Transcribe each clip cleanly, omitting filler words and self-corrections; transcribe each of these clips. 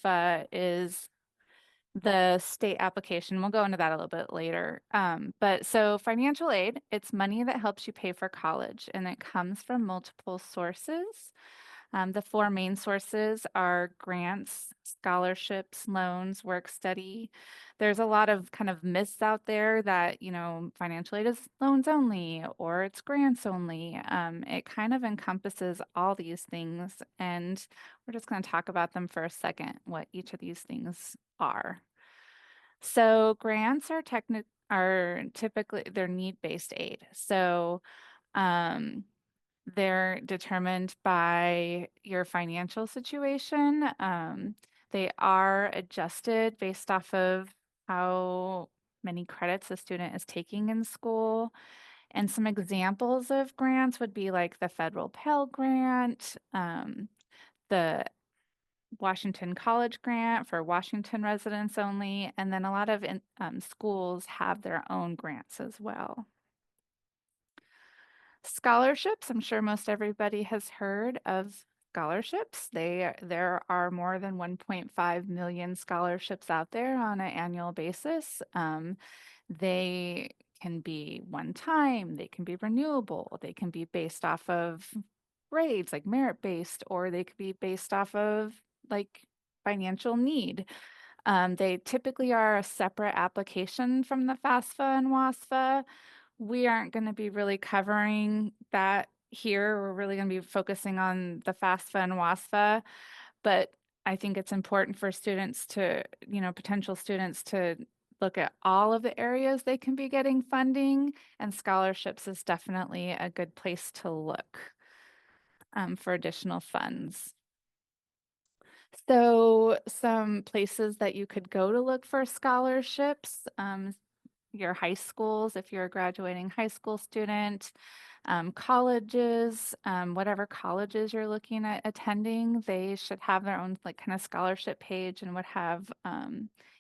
WASFA is the state application. We'll go into that a little bit later. But so financial aid, it's money that helps you pay for college, and it comes from multiple sources. The four main sources are grants, scholarships, loans, work study. There's a lot of kind of myths out there that, financial aid is loans only or it's grants only. It kind of encompasses all these things, and we're just going to talk about them for a second, what each of these things are. So grants are typically they're need-based aid. So um, they're determined by your financial situation. They are adjusted based off of how many credits a student is taking in school. And some examples of grants would be like the federal Pell Grant, the Washington College Grant for Washington residents only, and then a lot of schools have their own grants as well. Scholarships, I'm sure most everybody has heard of scholarships. There are more than 1.5 million scholarships out there on an annual basis. They can be one time, they can be renewable, they can be based off of grades, like merit-based, or they could be based off of like financial need. They typically are a separate application from the FASFA and WASFA. We aren't going to be really covering that here. We're really going to be focusing on the FASFA and WASFA, but I think it's important for students to, potential students to look at all of the areas they can be getting funding, and scholarships is definitely a good place to look for additional funds. So some places that you could go to look for scholarships, your high schools, if you're a graduating high school student, colleges, whatever colleges you're looking at attending, they should have their own like kind of scholarship page and would have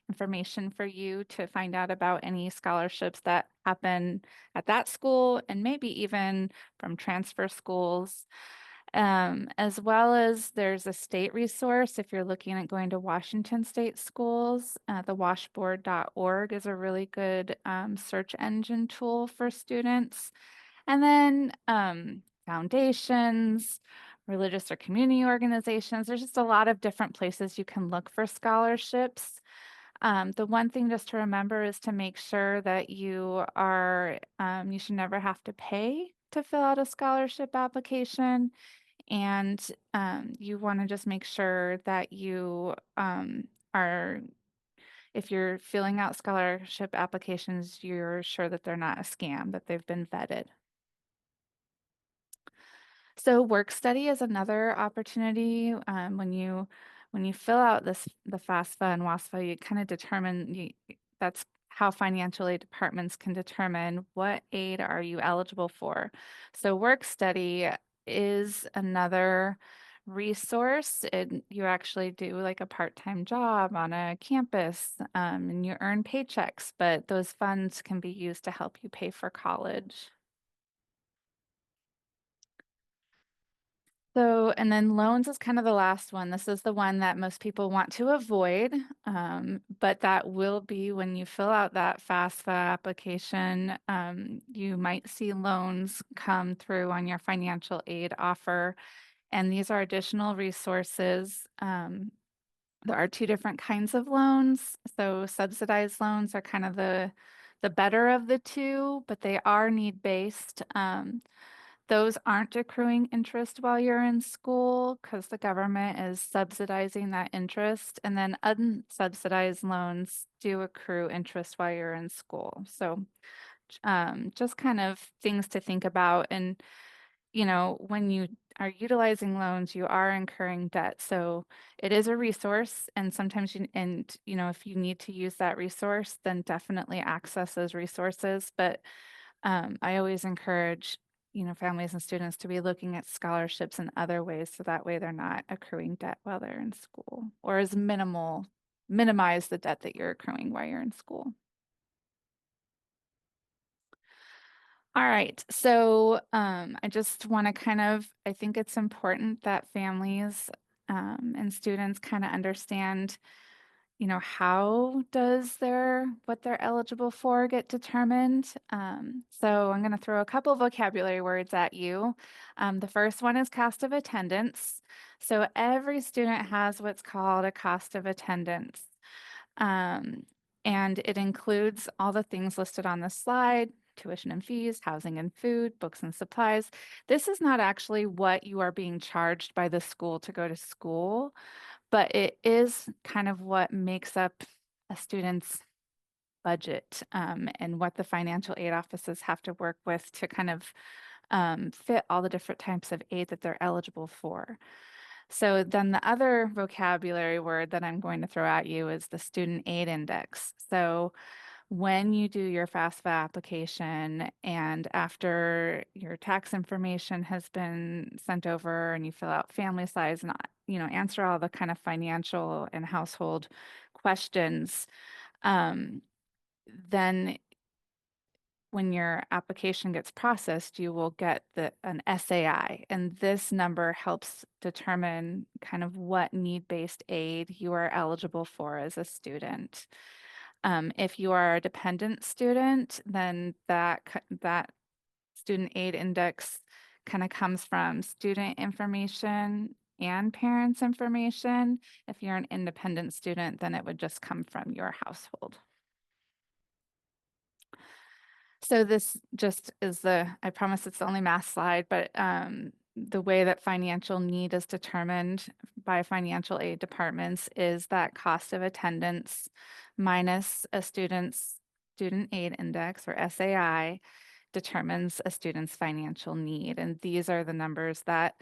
information for you to find out about any scholarships that happen at that school and maybe even from transfer schools. As well as there's a state resource if you're looking at going to Washington State schools. The washboard.org is a really good search engine tool for students. And then foundations, religious or community organizations. There's just a lot of different places you can look for scholarships. The one thing just to remember is to make sure that you should never have to pay to fill out a scholarship application. And you want to just make sure that you if you're filling out scholarship applications, you're sure that they're not a scam, that they've been vetted. So work study is another opportunity. When you fill out the FASFA and WASFA, you kind of determine that's how financial aid departments can determine what aid are you eligible for. So work study is another resource. You actually do like a part-time job on a campus, and you earn paychecks, but those funds can be used to help you pay for college. So, and then loans is kind of the last one. This is the one that most people want to avoid, but that will be when you fill out that FAFSA application, you might see loans come through on your financial aid offer. And these are additional resources. There are two different kinds of loans. So subsidized loans are kind of the better of the two, but they are need-based. Those aren't accruing interest while you're in school because the government is subsidizing that interest. And then unsubsidized loans do accrue interest while you're in school. So just kind of things to think about. And, when you are utilizing loans, you are incurring debt. So it is a resource. And sometimes if you need to use that resource, then definitely access those resources. But I always encourage families and students to be looking at scholarships in other ways so that way they're not accruing debt while they're in school, or minimize the debt that you're accruing while you're in school. All right, so I just want to I think it's important that families and students kind of understand, how does what they're eligible for get determined? So I'm going to throw a couple vocabulary words at you. The first one is cost of attendance. So every student has what's called a cost of attendance. Um, and it includes all the things listed on the slide: tuition and fees, housing and food, books and supplies. This is not actually what you are being charged by the school to go to school, but it is kind of what makes up a student's budget, and what the financial aid offices have to work with to kind of fit all the different types of aid that they're eligible for. So then the other vocabulary word that I'm going to throw at you is the student aid index. So when you do your FAFSA application and after your tax information has been sent over and you fill out family size and answer all the kind of financial and household questions, then when your application gets processed, you will get an SAI, and this number helps determine kind of what need-based aid you are eligible for as a student. If you are a dependent student, then that student aid index kind of comes from student information and parents' information. If you're an independent student, then it would just come from your household. So this just is I promise it's the only math slide, but the way that financial need is determined by financial aid departments is that cost of attendance minus a student's student aid index, or SAI, determines a student's financial need. And these are the numbers that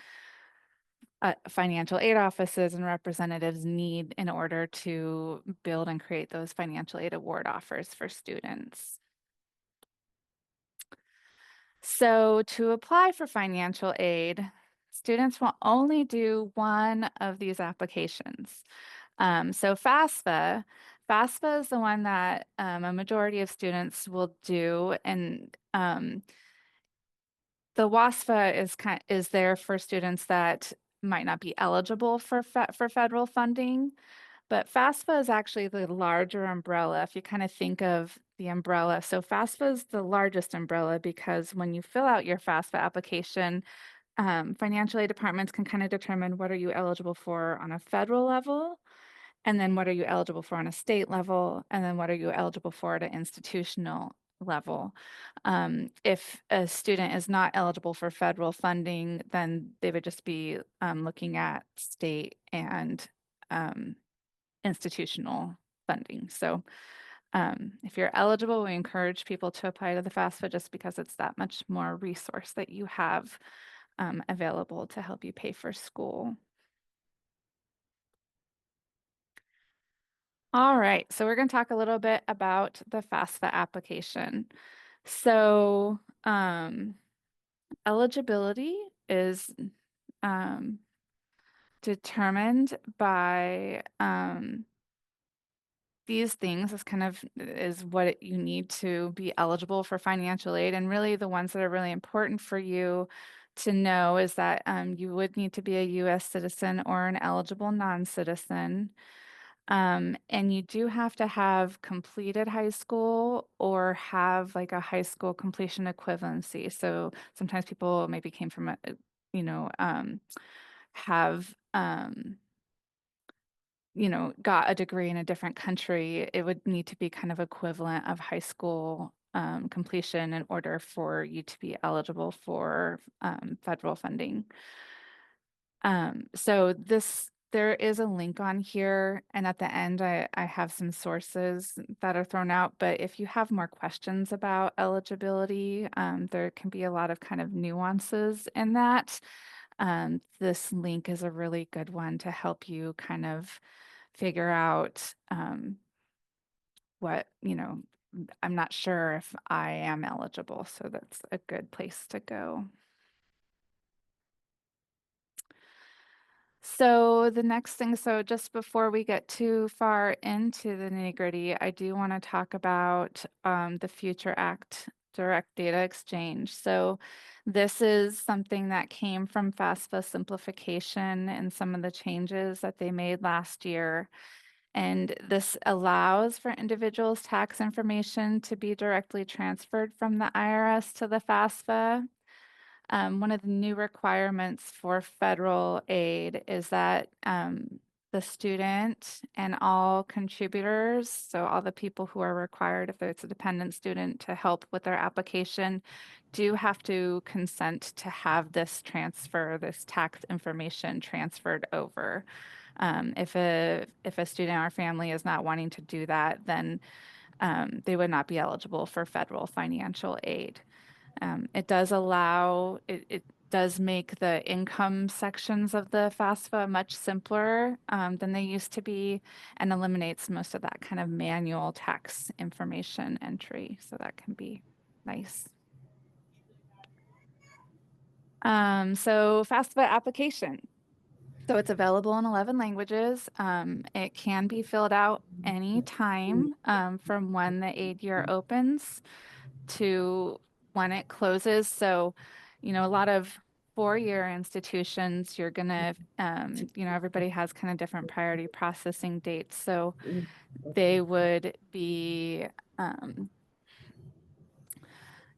financial aid offices and representatives need in order to build and create those financial aid award offers for students. So to apply for financial aid, students will only do one of these applications. So FASFA is the one that a majority of students will do, and the WASFA is there for students that might not be eligible for federal funding. But FASFA is actually the larger umbrella. If you kind of think of the umbrella, so FASFA is the largest umbrella because when you fill out your FASFA application, financial aid departments can kind of determine what are you eligible for on a federal level, and then what are you eligible for on a state level, and then what are you eligible for at an institutional level. If a student is not eligible for federal funding, then they would just be looking at state and institutional funding. So if you're eligible, we encourage people to apply to the FAFSA just because it's that much more resource that you have available to help you pay for school. All right, so we're going to talk a little bit about the FAFSA application. So eligibility is determined by these things. Is what you need to be eligible for financial aid. And really the ones that are really important for you to know is that you would need to be a US citizen or an eligible non-citizen. And you do have to have completed high school or have like a high school completion equivalency. So sometimes people maybe came from have got a degree in a different country. It would need to be kind of equivalent of high school completion in order for you to be eligible for federal funding. So there is a link on here, and at the end I have some sources that are thrown out, but if you have more questions about eligibility, there can be a lot of kind of nuances in that. This link is a really good one to help you kind of figure out what, I'm not sure if I am eligible, so that's a good place to go. So the next thing, so just before we get too far into the nitty-gritty, I do want to talk about the Future Act direct data exchange. So this is something that came from FASFA simplification and some of the changes that they made last year. And this allows for individuals' tax information to be directly transferred from the IRS to the FASFA. One of the new requirements for federal aid is that the student and all contributors, so all the people who are required, if it's a dependent student, to help with their application, do have to consent to have this transfer, this tax information transferred over. If a student or family is not wanting to do that, then they would not be eligible for federal financial aid. It does allow, it does make the income sections of the FAFSA much simpler than they used to be, and eliminates most of that kind of manual tax information entry. So that can be nice. So FAFSA application. So it's available in 11 languages. It can be filled out anytime from when the aid year opens to when it closes. So, a lot of four-year institutions, you're gonna, everybody has kind of different priority processing dates. So they would be, um,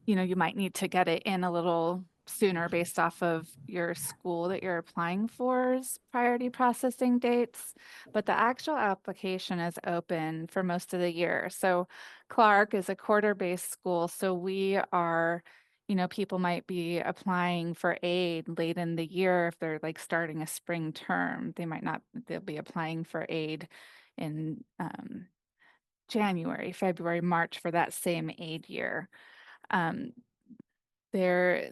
you might need to get it in a little sooner based off of your school that you're applying for's priority processing dates, but the actual application is open for most of the year. So Clark is a quarter-based school, so we are, people might be applying for aid late in the year if they're like starting a spring term. They'll be applying for aid in January, February, March for that same aid year. Um, there,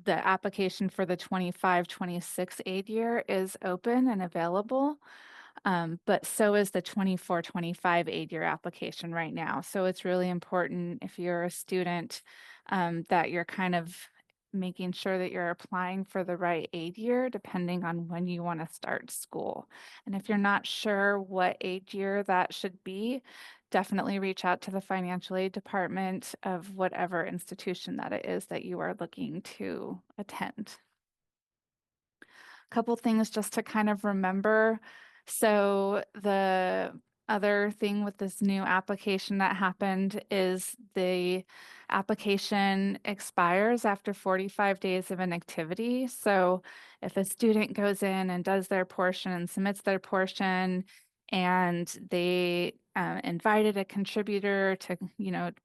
the application for the 25-26 aid year is open and available, but so is the 24-25 aid year application right now. So it's really important if you're a student that you're kind of making sure that you're applying for the right aid year depending on when you want to start school. And if you're not sure what aid year that should be, definitely reach out to the financial aid department of whatever institution that it is that you are looking to attend. A couple things just to kind of remember. So the other thing with this new application that happened is the application expires after 45 days of inactivity. So if a student goes in and does their portion and submits their portion, and they invited a contributor to,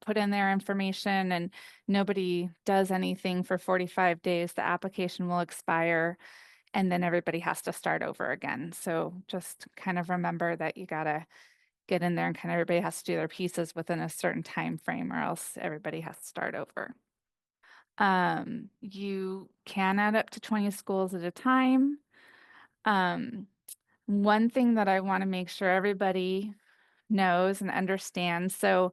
put in their information, and nobody does anything for 45 days, the application will expire, and then everybody has to start over again. So just kind of remember that you gotta get in there, and kind of everybody has to do their pieces within a certain time frame, or else everybody has to start over. You can add up to 20 schools at a time. One thing that I want to make sure everybody knows and understands, so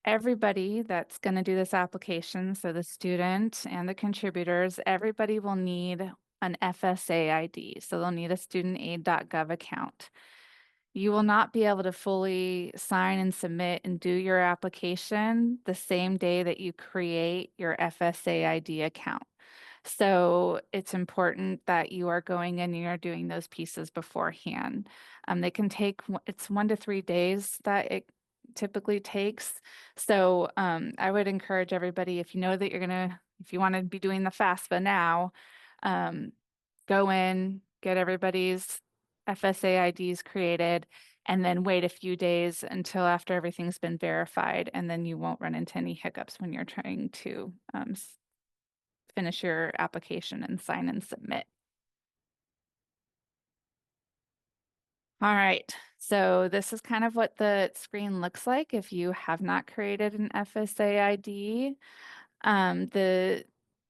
everybody that's going to do this application, so the student and the contributors, everybody will need an FSA ID. So they'll need a studentaid.gov account. You will not be able to fully sign and submit and do your application the same day that you create your FSA ID account. So it's important that you are going in and you're doing those pieces beforehand. They can take, it's 1 to 3 days that it typically takes. So I would encourage everybody, if you know that if you want to be doing the FAFSA now, go in, get everybody's FSA IDs created, and then wait a few days until after everything's been verified, and then you won't run into any hiccups when you're trying to finish your application and sign and submit. All right, so this is kind of what the screen looks like if you have not created an FSA ID.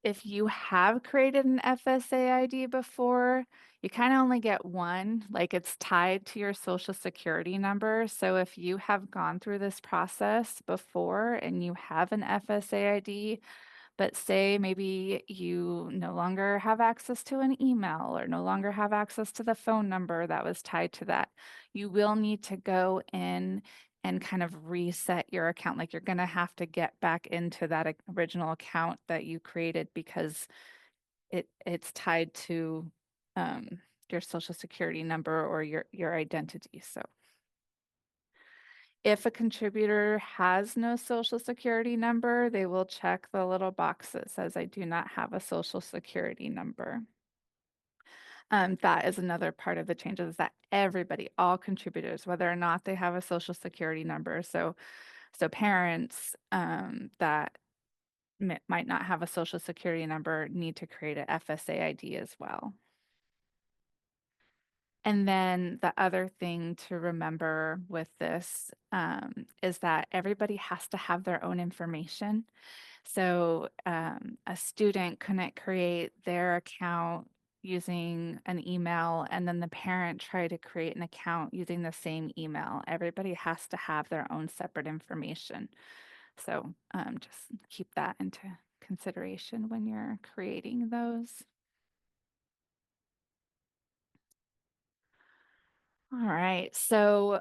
If you have created an FSA ID before, you kind of only get one, like it's tied to your social security number. So if you have gone through this process before and you have an FSA ID, but say maybe you no longer have access to an email or no longer have access to the phone number that was tied to that, you will need to go in and kind of reset your account. Like you're going to have to get back into that original account that you created because it's tied to your social security number or your identity. So if a contributor has no social security number, they will check the little box that says, I do not have a social security number. That is another part of the changes, that everybody, all contributors, whether or not they have a social security number. So parents that might not have a social security number need to create a FSA ID as well. And then the other thing to remember with this is that everybody has to have their own information. So a student couldn't create their account using an email and then the parent try to create an account using the same email. Everybody has to have their own separate information. So just keep that into consideration when you're creating those. All right, so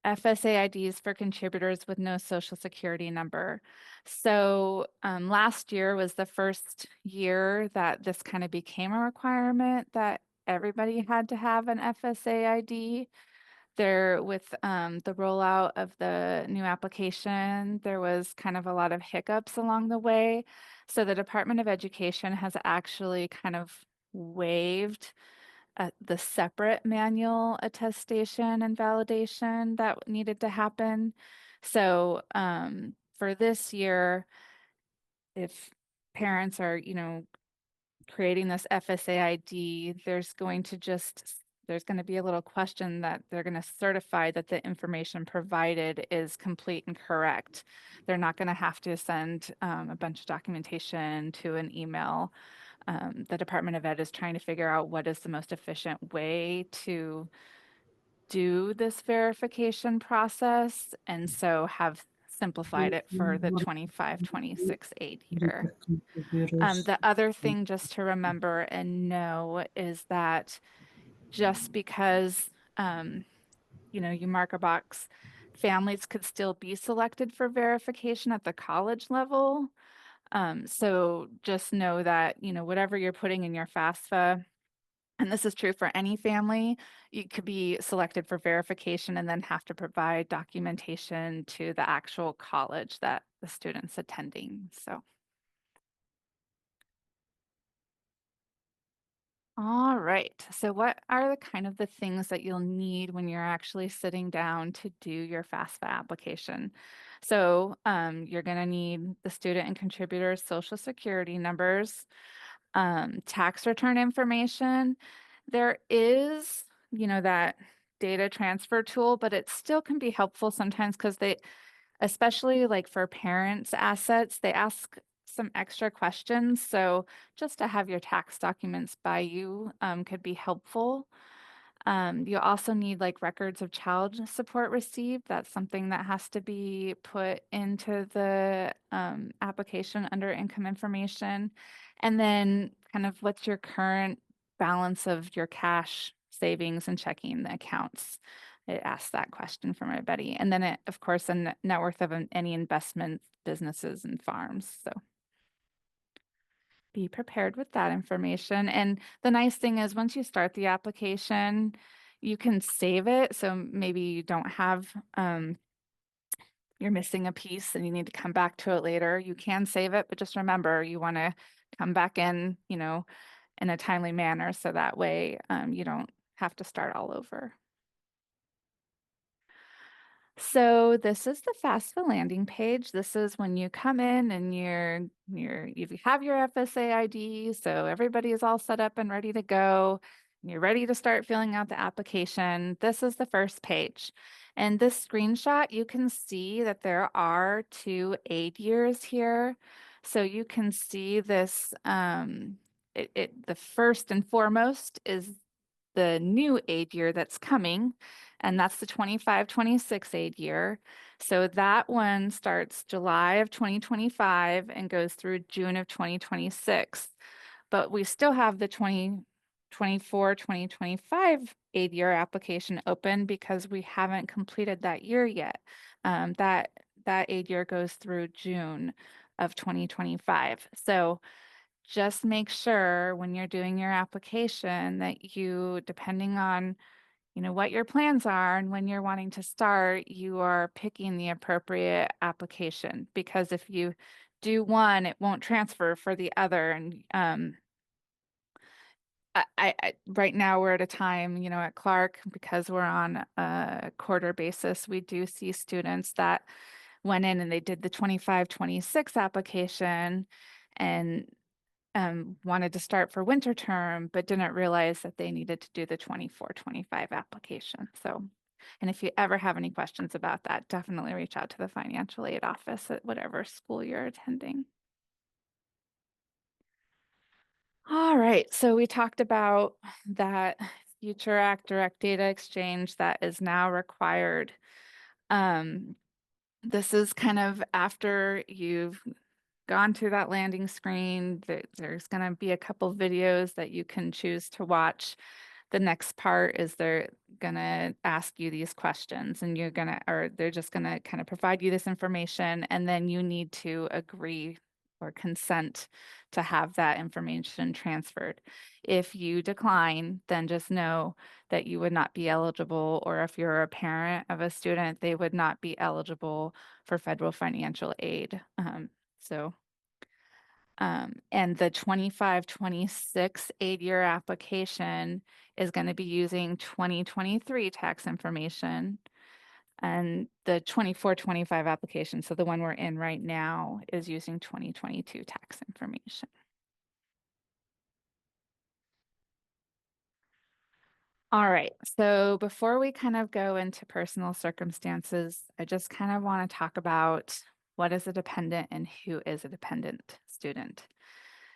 FSA IDs for contributors with no social security number. So last year was the first year that this kind of became a requirement that everybody had to have an FSA ID. There, with the rollout of the new application, there was kind of a lot of hiccups along the way. So the Department of Education has actually kind of waived the separate manual attestation and validation that needed to happen. So for this year, if parents are, creating this FSA ID, there's going to be a little question that they're going to certify that the information provided is complete and correct. They're not going to have to send a bunch of documentation to an email. The Department of Ed is trying to figure out what is the most efficient way to do this verification process, and so have simplified it for the 25-26 aid year. The other thing just to remember and know is that just because you mark a box, families could still be selected for verification at the college level. So just know that, whatever you're putting in your FASFA, and this is true for any family, you could be selected for verification and then have to provide documentation to the actual college that the student's attending. So. All right. So what are the kind of the things that you'll need when you're actually sitting down to do your FAFSA application? So you're going to need the student and contributor social security numbers, tax return information. There is, that data transfer tool, but it still can be helpful sometimes because especially like for parents' assets, they ask some extra questions. So just to have your tax documents by you could be helpful. You also need like records of child support received. That's something that has to be put into the application under income information. And then kind of what's your current balance of your cash savings and checking accounts. It asks that question from everybody. And then it, of course, a net worth of any investment businesses and farms. So be prepared with that information. And the nice thing is once you start the application, you can save it. So maybe you don't have, you're missing a piece and you need to come back to it later. You can save it, but just remember you want to come back in, in a timely manner. So that way you don't have to start all over. So this is the FAFSA landing page. This is when you come in and you have your FSA ID, so everybody is all set up and ready to go. You're ready to start filling out the application. This is the first page. And this screenshot, you can see that there are 2 aid years here. So you can see this, the first and foremost is the new aid year that's coming, and that's the 25-26 aid year. So that one starts July of 2025 and goes through June of 2026. But we still have the 2024-2025 aid year application open because we haven't completed that year yet. That aid year goes through June of 2025. So just make sure when you're doing your application that you, depending on what your plans are and when you're wanting to start, you are picking the appropriate application, because if you do one, it won't transfer for the other. And right now we're at a time, at Clark, because we're on a quarter basis, we do see students that went in and they did the 25-26 application and wanted to start for winter term, but didn't realize that they needed to do the 24-25 application. So, and if you ever have any questions about that, definitely reach out to the financial aid office at whatever school you're attending. All right, so we talked about that Future Act direct data exchange that is now required. This is kind of after you've gone through that landing screen. There's going to be a couple videos that you can choose to watch. The next part is they're going to ask you these questions, and they're just going to kind of provide you this information, and then you need to agree or consent to have that information transferred. If you decline, then just know that you would not be eligible, or if you're a parent of a student, they would not be eligible for federal financial aid. And the 25-26 aid year application is going to be using 2023 tax information. And the 24-25 application, so the one we're in right now, is using 2022 tax information. All right, so before we kind of go into personal circumstances, I just kind of want to talk about what is a dependent and who is a dependent student.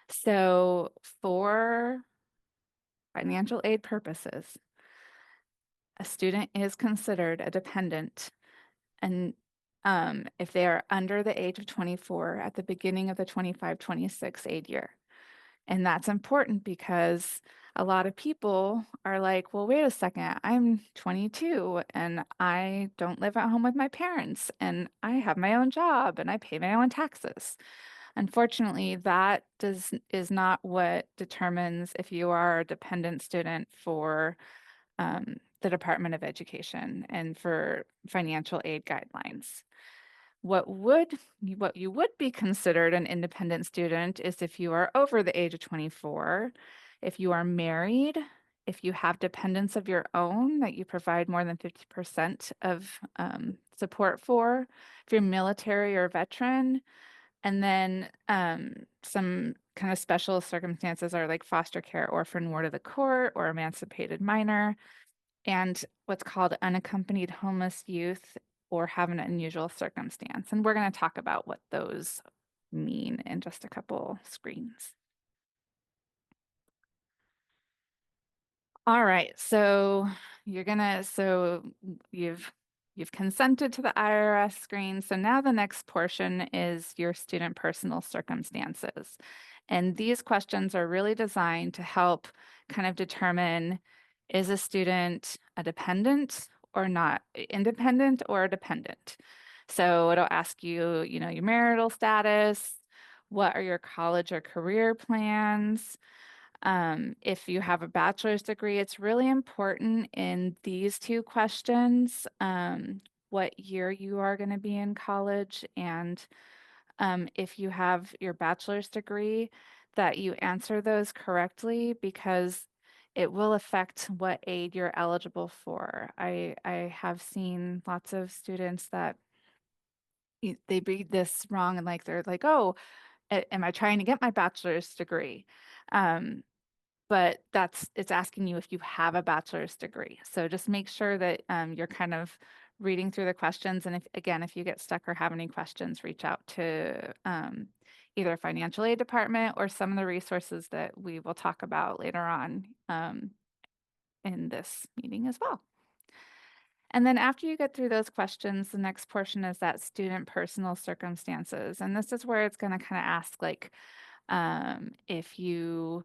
So for financial aid purposes, a student is considered a dependent, and if they are under the age of 24 at the beginning of the 25-26 aid year. And that's important because a lot of people are like, well, wait a second, I'm 22 and I don't live at home with my parents and I have my own job and I pay my own taxes. Unfortunately, that is not what determines if you are a dependent student for the Department of Education and for financial aid guidelines. What you would be considered an independent student is if you are over the age of 24, if you are married, if you have dependents of your own that you provide more than 50% of support for, if you're military or veteran, and then some kind of special circumstances are like foster care, orphan, ward of the court, or emancipated minor, and what's called unaccompanied homeless youth, or have an unusual circumstance. And we're going to talk about what those mean in just a couple screens. All right, so you've consented to the IRS screen. So now the next portion is your student personal circumstances. And these questions are really designed to help kind of determine, is a student a dependent or not, independent or a dependent? So it'll ask you, your marital status, what are your college or career plans? If you have a bachelor's degree, it's really important in these two questions, what year you are going to be in college, and if you have your bachelor's degree, that you answer those correctly, because it will affect what aid you're eligible for. I have seen lots of students that they read this wrong, and they're like, oh, am I trying to get my bachelor's degree? But it's asking you if you have a bachelor's degree. So just make sure that you're kind of reading through the questions. And if you get stuck or have any questions, reach out to either financial aid department or some of the resources that we will talk about later on in this meeting as well. And then after you get through those questions, the next portion is that student personal circumstances. And this is where it's going to kind of ask, like, if you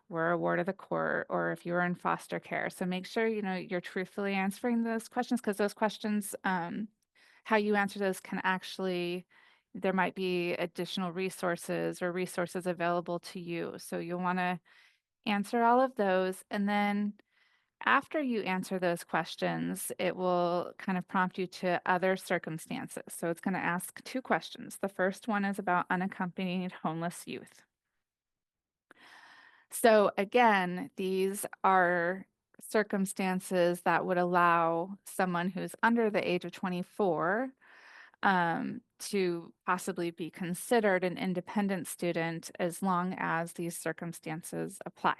were a ward of the court or if you were in foster care. So make sure, you're truthfully answering those questions, because those questions, how you answer those can actually, there might be additional resources or resources available to you. So you'll want to answer all of those. And then after you answer those questions, it will kind of prompt you to other circumstances. So it's going to ask two questions. The first one is about unaccompanied homeless youth. So again, these are circumstances that would allow someone who's under the age of 24 to possibly be considered an independent student as long as these circumstances apply.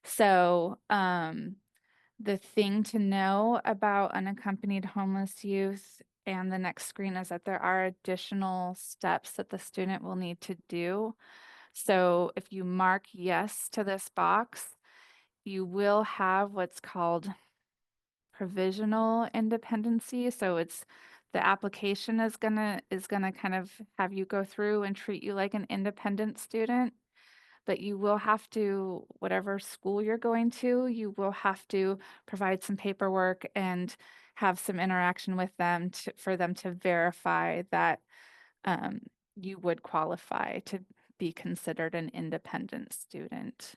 So the thing to know about unaccompanied homeless youth and the next screen is that there are additional steps that the student will need to do. So if you mark yes to this box, you will have what's called provisional independency. So it's the application is gonna kind of have you go through and treat you like an independent student, but you will have to, whatever school you're going to, you will have to provide some paperwork and have some interaction with them for them to verify that um, you would qualify to be considered an independent student.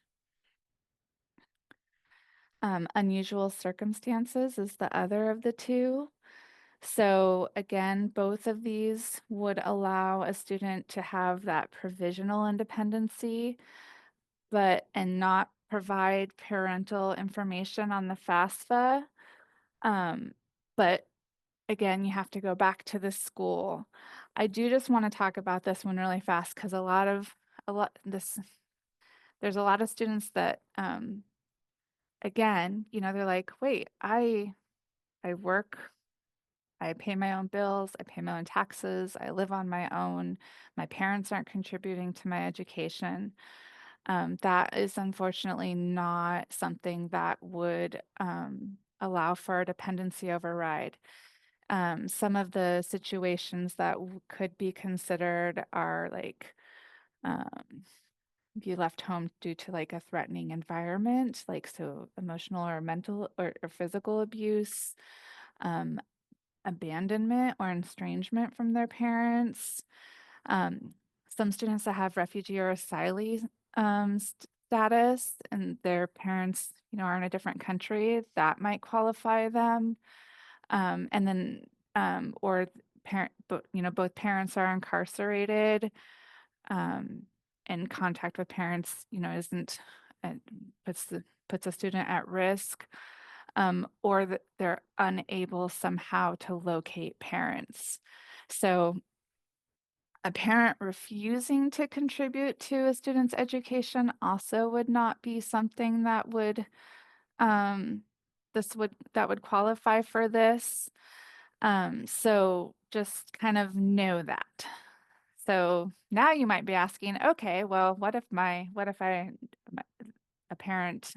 Unusual circumstances is the other of the two. So again, both of these would allow a student to have that provisional independency, and not provide parental information on the FASFA. But again, you have to go back to the school. I do just want to talk about this one really fast because there's a lot of students that again, they're like, wait, I work, I pay my own bills, I pay my own taxes, I live on my own, my parents aren't contributing to my education. That is unfortunately not something that would allow for a dependency override. Some of the situations that could be considered are like if you left home due to like a threatening environment, like so emotional or mental or physical abuse, um, abandonment or estrangement from their parents. Some students that have refugee or asylee status and their parents, are in a different country, that might qualify them. And then, or parent, but both parents are incarcerated, and contact with parents, isn't puts a student at risk, or that they're unable somehow to locate parents. So a parent refusing to contribute to a student's education also would not be something that would um, that would qualify for this. So just kind of know that. So now you might be asking, okay, well, what if a parent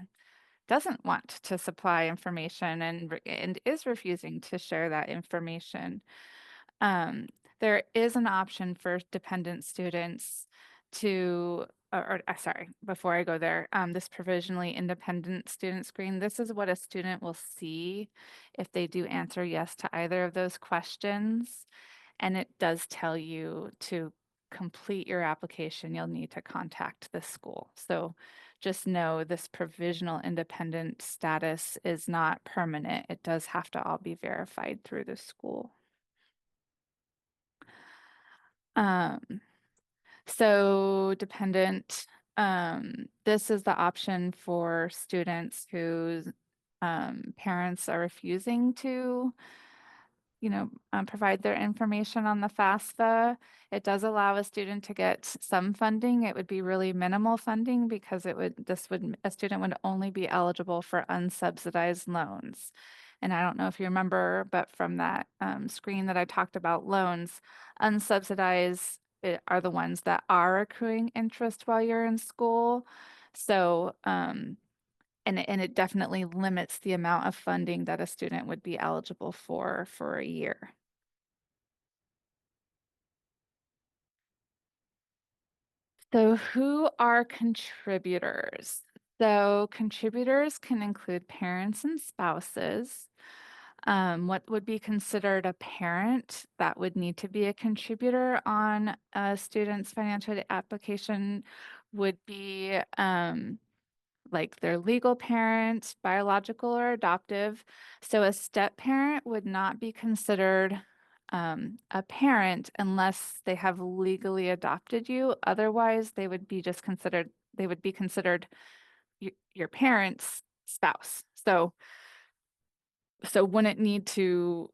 doesn't want to supply information and is refusing to share that information? Um, there is an option for dependent students to, sorry, before I go there, this provisionally independent student screen, this is what a student will see if they do answer yes to either of those questions. And it does tell you to complete your application, you'll need to contact the school. So just know this provisional independent status is not permanent. It does have to all be verified through the school. Um, so dependent, this is the option for students whose parents are refusing to provide their information on the FAFSA. It does allow a student to get some funding. It would be really minimal funding because a student would only be eligible for unsubsidized loans. And I don't know if you remember, but from that screen that I talked about loans, unsubsidized are the ones that are accruing interest while you're in school. So, and it definitely limits the amount of funding that a student would be eligible for a year. So who are contributors? So contributors can include parents and spouses. What would be considered a parent that would need to be a contributor on a student's financial aid application would be like their legal parent, biological or adoptive. So a step parent would not be considered a parent unless they have legally adopted you. Otherwise, they would be considered your parent's spouse. So wouldn't need to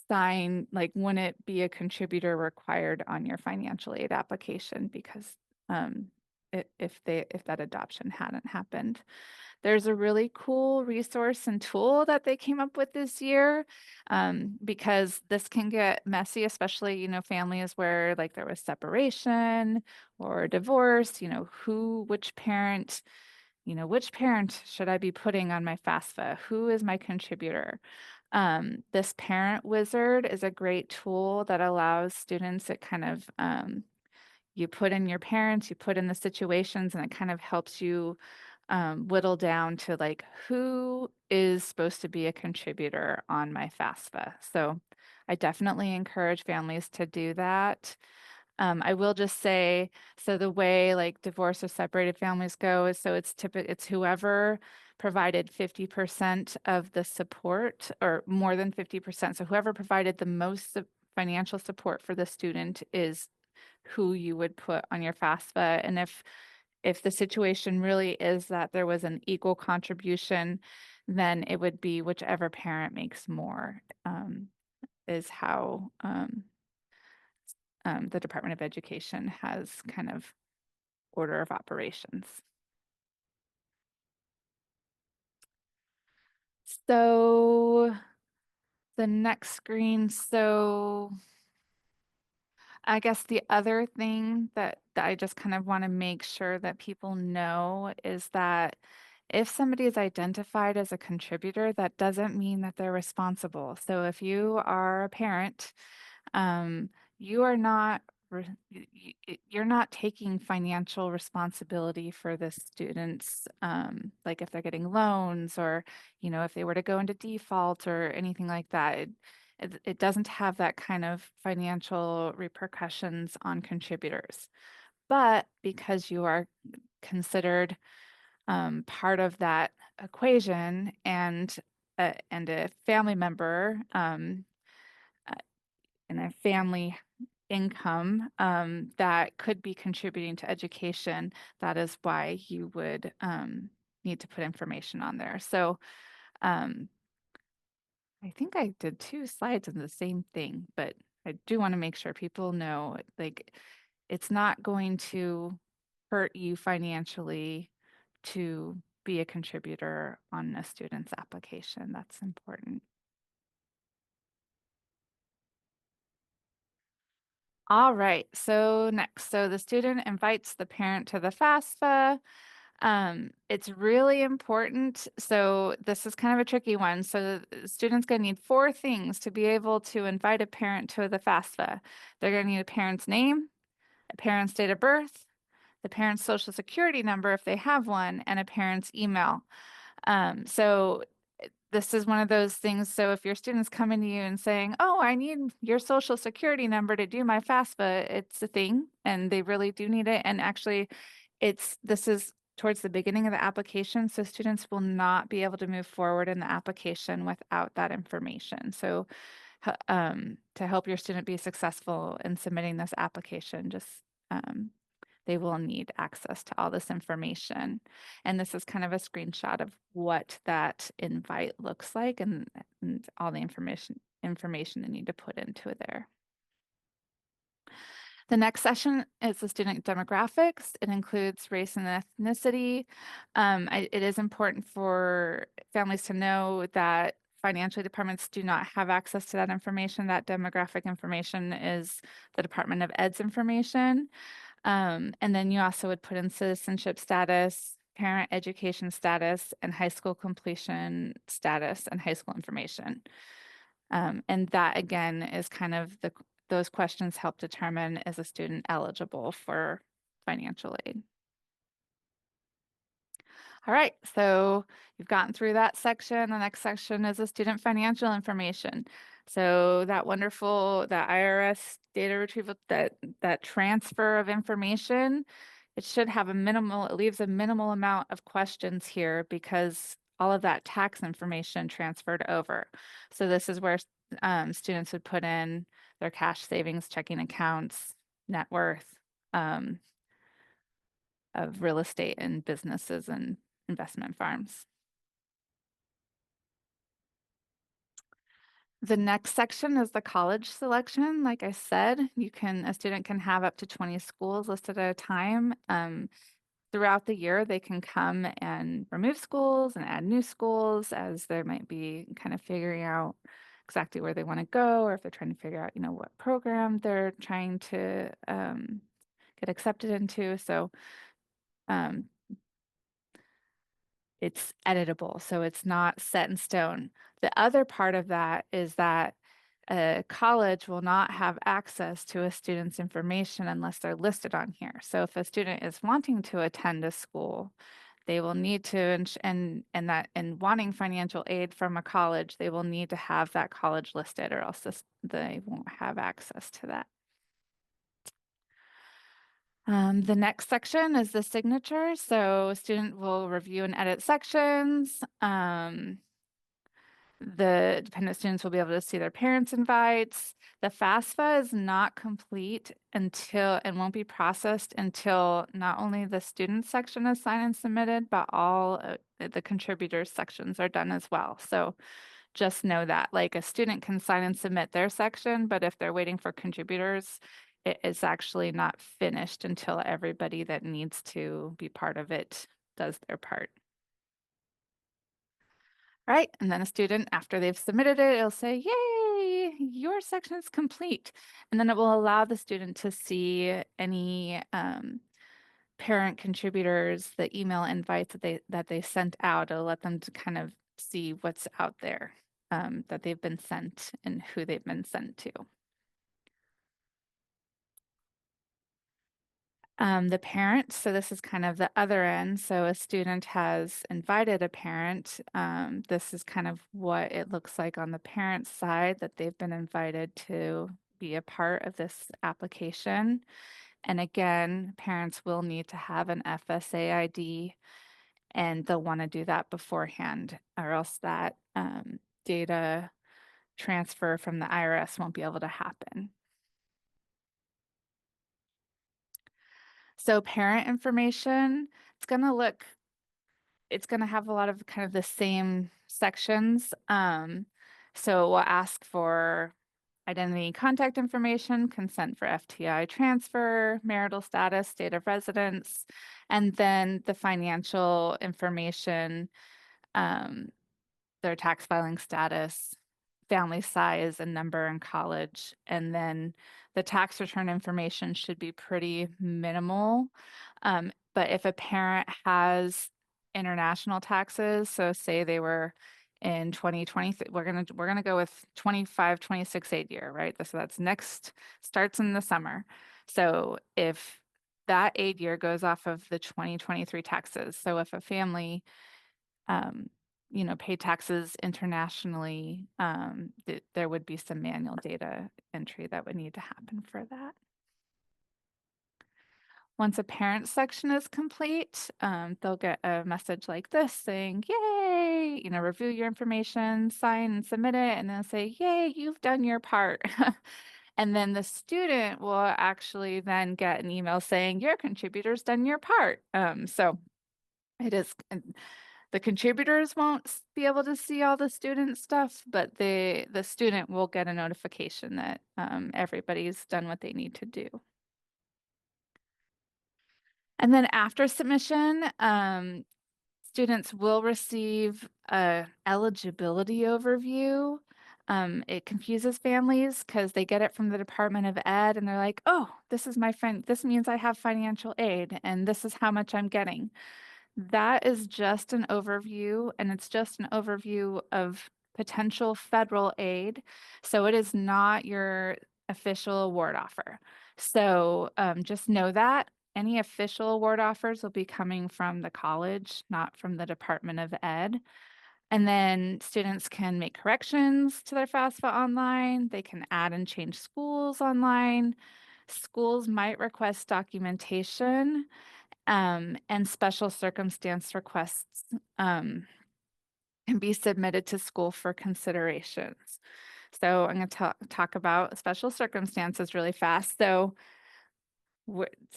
sign, like, wouldn't be a contributor required on your financial aid application because if that adoption hadn't happened. There's a really cool resource and tool that they came up with this year, because this can get messy, especially, families where like there was separation or divorce, which parent should I be putting on my FASFA? Who is my contributor? This parent wizard is a great tool that allows students, it kind of, you put in your parents, you put in the situations, and it kind of helps you whittle down to like who is supposed to be a contributor on my FAFSA. So I definitely encourage families to do that. I will just say, so the way like divorced or separated families go is so it's whoever provided 50% of the support or more than 50%. So whoever provided the most financial support for the student is who you would put on your FAFSA. And if the situation really is that there was an equal contribution, then it would be whichever parent makes more, is how the Department of Education has kind of order of operations. So the next screen, so I guess the other thing that I just kind of want to make sure that people know is that if somebody is identified as a contributor, that doesn't mean that they're responsible. So if you are a parent, um, you are not you're not taking financial responsibility for the students, like if they're getting loans or, if they were to go into default or anything like that. It doesn't have that kind of financial repercussions on contributors. But because you are considered part of that equation and a family member, uh, and a family income that could be contributing to education, that is why you would need to put information on there. So um, I think I did 2 slides in the same thing, but I do want to make sure people know, like, it's not going to hurt you financially to be a contributor on a student's application. That's important. All right, so next, so the student invites the parent to the FAFSA. It's really important. So this is kind of a tricky one. So the student's going to need 4 things to be able to invite a parent to the FAFSA. They're going to need a parent's name, a parent's date of birth, the parent's social security number if they have one, and a parent's email. So this is one of those things. So if your student's coming to you and saying, "Oh, I need your social security number to do my FAFSA," it's a thing, and they really do need it. And actually, this is towards the beginning of the application, so students will not be able to move forward in the application without that information. So to help your student be successful in submitting this application, just they will need access to all this information. And this is kind of a screenshot of what that invite looks like and all the information they need to put into there. The next session is the student demographics. It includes race and ethnicity. It is important for families to know that financial departments do not have access to that information. That demographic information is the Department of Ed's information. And then you also would put in citizenship status, parent education status, and high school completion status and high school information. And that again is kind of those questions help determine is a student eligible for financial aid. All right, so you've gotten through that section. The next section is the student financial information. So that wonderful, that IRS data retrieval, that transfer of information, it should have it leaves a minimal amount of questions here because all of that tax information transferred over. So this is where students would put in their cash savings, checking accounts, net worth, um, of real estate and businesses and investment farms. The next section is the college selection. Like I said, a student can have up to 20 schools listed at a time. Throughout the year, they can come and remove schools and add new schools as there might be kind of figuring out exactly where they want to go, or if they're trying to figure out, what program they're trying to get accepted into. So um, it's editable, so it's not set in stone. The other part of that is that a college will not have access to a student's information unless they're listed on here. So if a student is wanting to attend a school, they will need to, and wanting financial aid from a college, they will need to have that college listed, or else they won't have access to that. The next section is the signature. So a student will review and edit sections. The dependent students will be able to see their parents' invites. The FASFA is not complete and won't be processed until not only the student section is signed and submitted, but all the contributors sections are done as well. So just know that, like, a student can sign and submit their section, but if they're waiting for contributors, it is actually not finished until everybody that needs to be part of it does their part. Right, and then a student, after they've submitted it, it'll say, yay, your section is complete. And then it will allow the student to see any parent contributors, the email invites that they sent out. It'll let them to kind of see what's out there that they've been sent and who they've been sent to. The parent, so this is kind of the other end. So a student has invited a parent. This is kind of what it looks like on the parent side, that they've been invited to be a part of this application. And again, parents will need to have an FSA ID, and they'll want to do that beforehand, or else that data transfer from the IRS won't be able to happen. So parent information, it's going to have a lot of kind of the same sections. So we'll ask for identity, contact information, consent for FTI transfer, marital status, state of residence, and then the financial information, their tax filing status, family size and number in college. And then the tax return information should be pretty minimal. But if a parent has international taxes, so say they were in 2020, we're gonna go with 25, 26 aid year, right? So that's starts in the summer. So if that aid year goes off of the 2023 taxes, so if a family pay taxes internationally, there would be some manual data entry that would need to happen for that. Once a parent section is complete, they'll get a message like this saying, yay, review your information, sign and submit it, and then say, yay, you've done your part. And then the student will actually then get an email saying, your contributor's done your part. So it is, the contributors won't be able to see all the student stuff, but the student will get a notification that everybody's done what they need to do. And then after submission, students will receive a eligibility overview. It confuses families because they get it from the Department of Ed and they're like, oh, this means I have financial aid and this is how much I'm getting. That is just an overview, and it's just an overview of potential federal aid. So it is not your official award offer. So just know that. any official award offers will be coming from the college, not from the Department of Ed. And then students can make corrections to their FAFSA online. They can add and change schools online. Schools might request documentation, and special circumstance requests can be submitted to school for considerations. So I'm going to talk about special circumstances really fast. So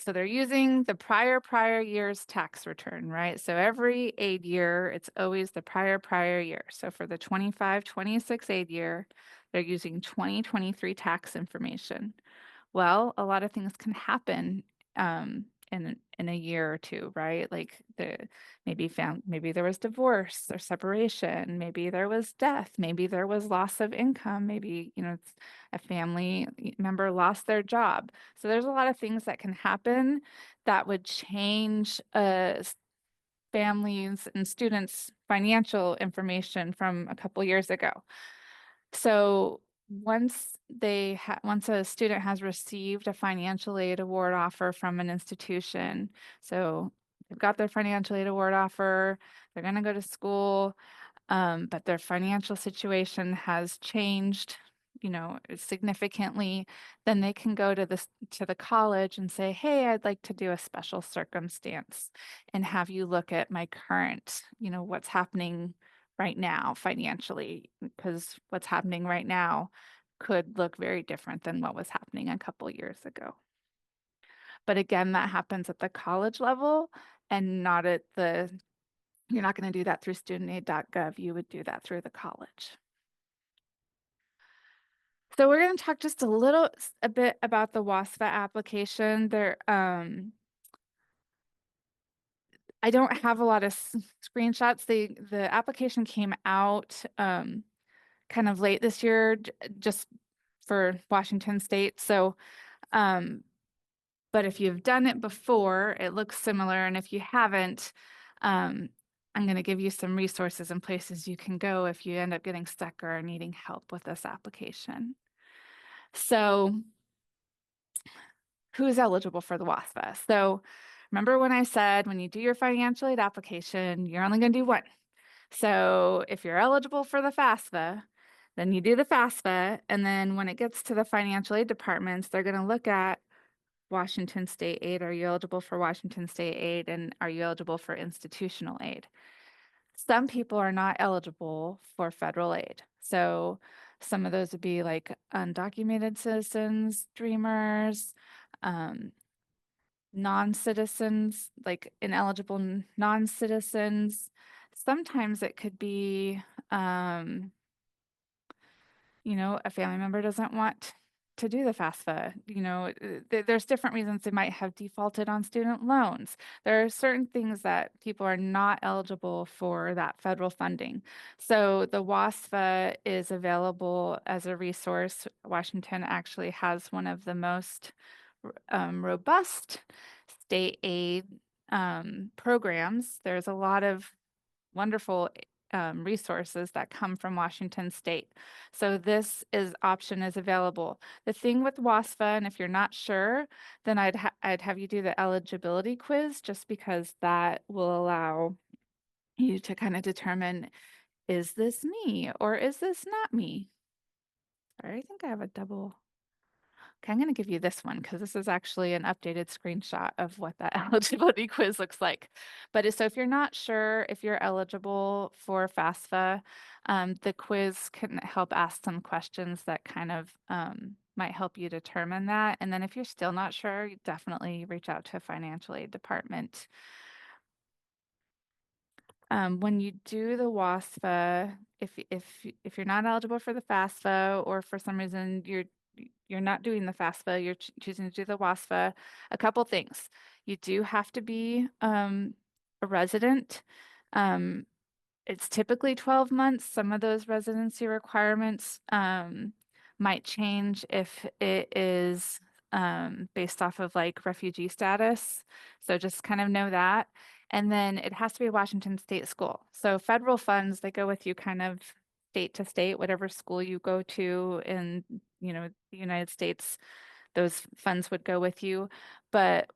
they're using the prior year's tax return, right? So every aid year, it's always the prior year. So for the 25-26 aid year, they're using 2023 tax information. Well, a lot of things can happen in a year or two, right? Like maybe there was divorce or separation, maybe there was death, maybe there was loss of income, maybe a family member lost their job. So there's a lot of things that can happen that would change families and students' financial information from a couple years ago. So once a student has received a financial aid award offer from an institution, so they've got their financial aid award offer, they're going to go to school, but their financial situation has changed, significantly, then they can go to the college and say, "Hey, I'd like to do a special circumstance and have you look at my current, what's happening right now financially, because what's happening right now could look very different than what was happening a couple years ago." But again, that happens at the college level and not at you're not going to do that through studentaid.gov. You would do that through the college. So we're going to talk just a bit about the WASFA application. I don't have a lot of screenshots. The application came out kind of late this year, just for Washington State. So, but if you've done it before, it looks similar. And if you haven't, I'm going to give you some resources and places you can go if you end up getting stuck or needing help with this application. So who's eligible for the WASFA? So remember when I said when you do your financial aid application, you're only going to do one. So if you're eligible for the FASFA, then you do the FASFA, and then when it gets to the financial aid departments, they're going to look at Washington State aid. Are you eligible for Washington State aid? And are you eligible for institutional aid? Some people are not eligible for federal aid. So some of those would be like undocumented citizens, dreamers, non-citizens, like ineligible non-citizens. Sometimes it could be, a family member doesn't want to do the FAFSA. There's different reasons they might have defaulted on student loans. There are certain things that people are not eligible for that federal funding. So the WASFA is available as a resource. Washington actually has one of the most robust state aid programs. There's a lot of wonderful resources that come from Washington State. So this option is available. The thing with WASFA, and if you're not sure, then I'd have you do the eligibility quiz, just because that will allow you to kind of determine, is this me or is this not me? Sorry, I think I have a double. Okay, I'm going to give you this one because this is actually an updated screenshot of what that eligibility quiz looks like. But so if you're not sure if you're eligible for FAFSA, the quiz can help ask some questions that kind of might help you determine that. And then if you're still not sure, you definitely reach out to a financial aid department. When you do the WASFA, if you're not eligible for the FAFSA, or for some reason you're not doing the FAFSA, you're choosing to do the WASFA, a couple things. You do have to be a resident. It's typically 12 months. Some of those residency requirements might change if it is based off of like refugee status. So just kind of know that. And then it has to be a Washington State school. So federal funds, they go with you kind of state to state, whatever school you go to in, the United States, those funds would go with you. But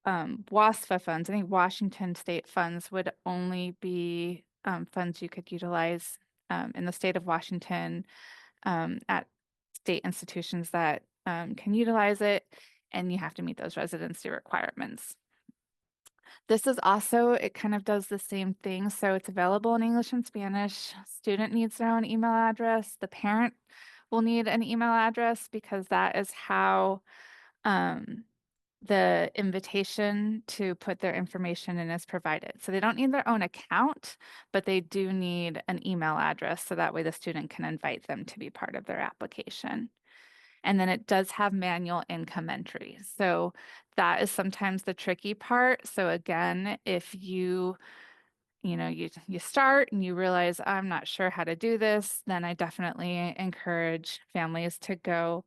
WASFA funds, I think Washington state funds would only be funds you could utilize in the state of Washington at state institutions that can utilize it, and you have to meet those residency requirements. This is also, it kind of does the same thing. So it's available in English and Spanish. Student needs their own email address. The parent will need an email address because that is how the invitation to put their information in is provided. So they don't need their own account, but they do need an email address so that way the student can invite them to be part of their application. And then it does have manual income entry. So that is sometimes the tricky part. So again, if you start and you realize I'm not sure how to do this, then I definitely encourage families to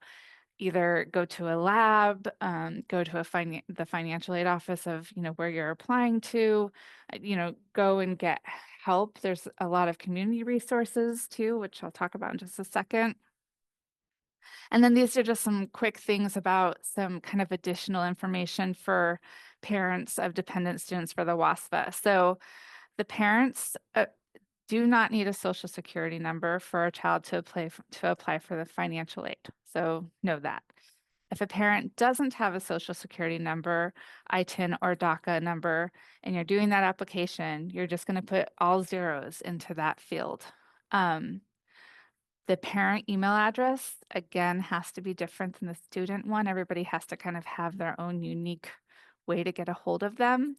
either go to a lab, go to the financial aid office of where you're applying to, go and get help. There's a lot of community resources too, which I'll talk about in just a second. And then these are just some quick things about some kind of additional information for parents of dependent students for the WASFA. So the parents do not need a social security number for a child to apply for the financial aid. So know that. If a parent doesn't have a social security number, ITIN or DACA number, and you're doing that application, you're just going to put all zeros into that field. The parent email address, again, has to be different than the student one. Everybody has to kind of have their own unique way to get a hold of them.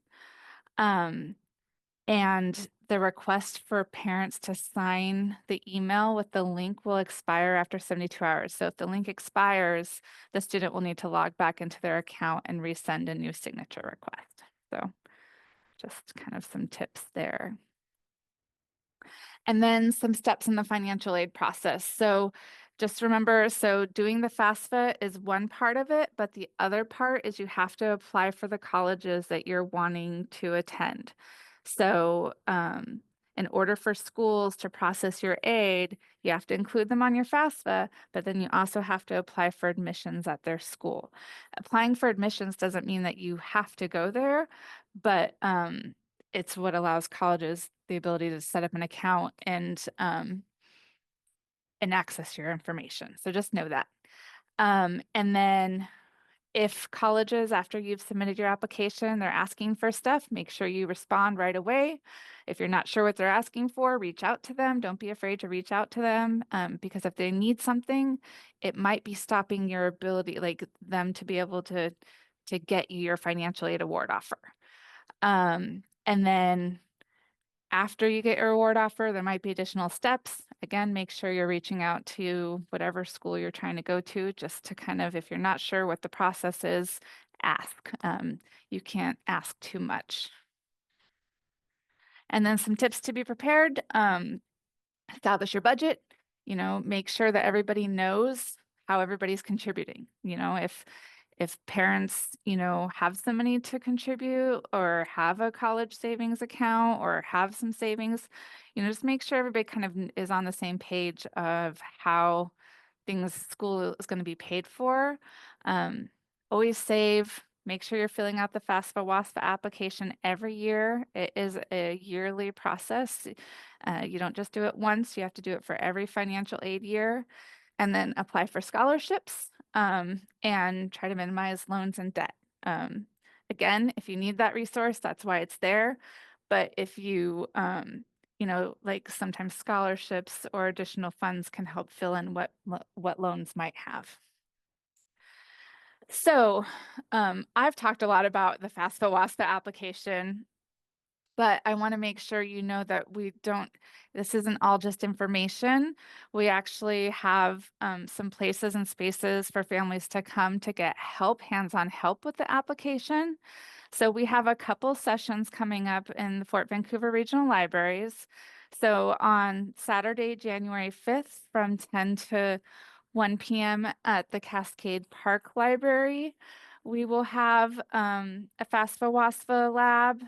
And the request for parents to sign the email with the link will expire after 72 hours. So if the link expires, the student will need to log back into their account and resend a new signature request. So just kind of some tips there. And then some steps in the financial aid process. So just remember, so doing the FASFA is one part of it, but the other part is you have to apply for the colleges that you're wanting to attend. So in order for schools to process your aid, you have to include them on your FAFSA, but then you also have to apply for admissions at their school. Applying for admissions doesn't mean that you have to go there, but it's what allows colleges the ability to set up an account and access your information. So just know that. And then if colleges, after you've submitted your application, they're asking for stuff, make sure you respond right away. If you're not sure what they're asking for, reach out to them. Don't be afraid to reach out to them because if they need something, it might be stopping your ability, like them to be able to get you your financial aid award offer. And then after you get your award offer, there might be additional steps. Again, make sure you're reaching out to whatever school you're trying to go to, just to kind of, if you're not sure what the process is, ask. You can't ask too much. And then some tips to be prepared. Establish your budget, make sure that everybody knows how everybody's contributing. If parents, have some money to contribute or have a college savings account or have some savings, just make sure everybody kind of is on the same page of how school is going to be paid for. Always save. Make sure you're filling out the FAFSA WASFA application every year. It is a yearly process. You don't just do it once, you have to do it for every financial aid year. And then apply for scholarships and try to minimize loans and debt. Again, if you need that resource, that's why it's there. But if you, like sometimes scholarships or additional funds can help fill in what loans might have. So I've talked a lot about the FAFSA WASFA application, but I want to make sure you know that this isn't all just information. We actually have some places and spaces for families to come to get help, hands-on help with the application. So we have a couple sessions coming up in the Fort Vancouver Regional Libraries. So on Saturday, January 5th from 10 to 1 p.m. at the Cascade Park Library, we will have a FAFSA WASFA lab.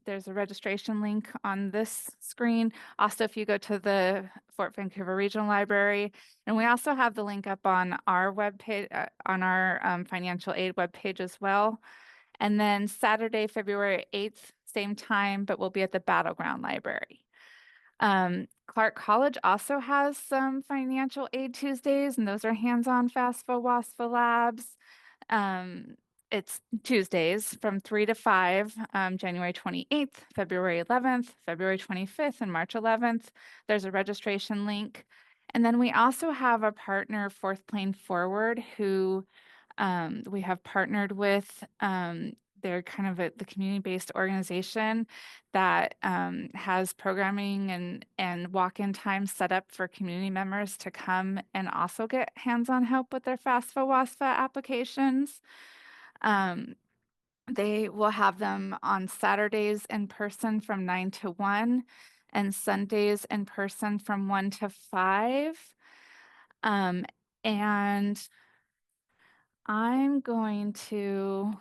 There's a registration link on this screen. Also, if you go to the Fort Vancouver Regional Library, and we also have the link up on our webpage, on our financial aid webpage as well. And then Saturday, February 8th, same time, but we'll be at the Battleground Library. Clark College also has some financial aid Tuesdays, and those are hands-on FASFA, WASFA labs. It's Tuesdays from 3 to 5, January 28th, February 11th, February 25th, and March 11th. There's a registration link. And then we also have a partner, Fourth Plane Forward, who we have partnered with. They're kind of the community-based organization that has programming and walk-in time set up for community members to come and also get hands-on help with their FASFA, WASFA applications. They will have them on Saturdays in person from 9 to 1 and Sundays in person from 1 to 5. And I'm going to,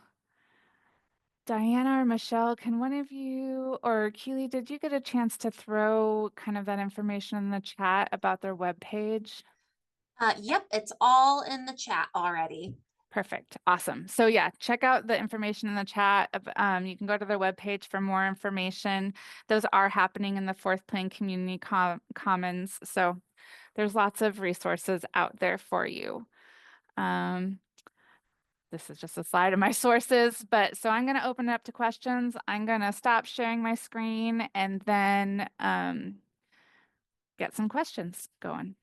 Diana or Michelle, can one of you, or Keely, did you get a chance to throw kind of that information in the chat about their webpage? Yep, it's all in the chat already. Perfect. Awesome. So yeah, check out the information in the chat. You can go to their webpage for more information. Those are happening in the Fourth Plane Community Commons. So there's lots of resources out there for you. This is just a slide of my sources, but so I'm going to open it up to questions. I'm going to stop sharing my screen and then get some questions going.